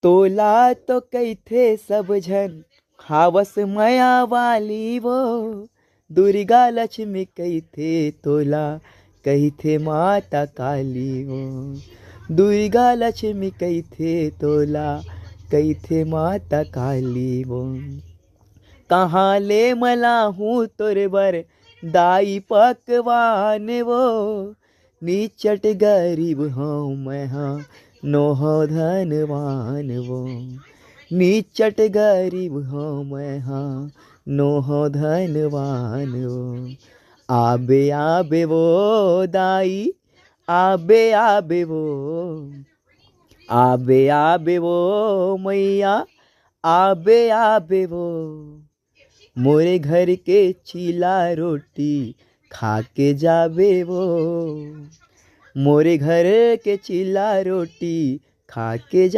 तोला तो कैथे सब झन हावस मया वाली वो, दुर्गा लक्ष्मी कैथे तोला कैथे माता काली वो, दुर्गा लक्ष्मी कैथे तोला कैथे माता काली वो। कहाँ ले मला हूँ तोरे बर दाई पकवान वो, निचट गरीब हूँ मैं हाँ नोह धनवान वो, निचट गरीब हूँ मैं हाँ नोह धनवान वो। आबे आबे वो दाई, आबे आबे वो, आबे आबे वो मैया, आबे आबे वो। मोरे घर के चीला रोटी खा के जाबे वो, मोरे घर के चीला रोटी खा के जा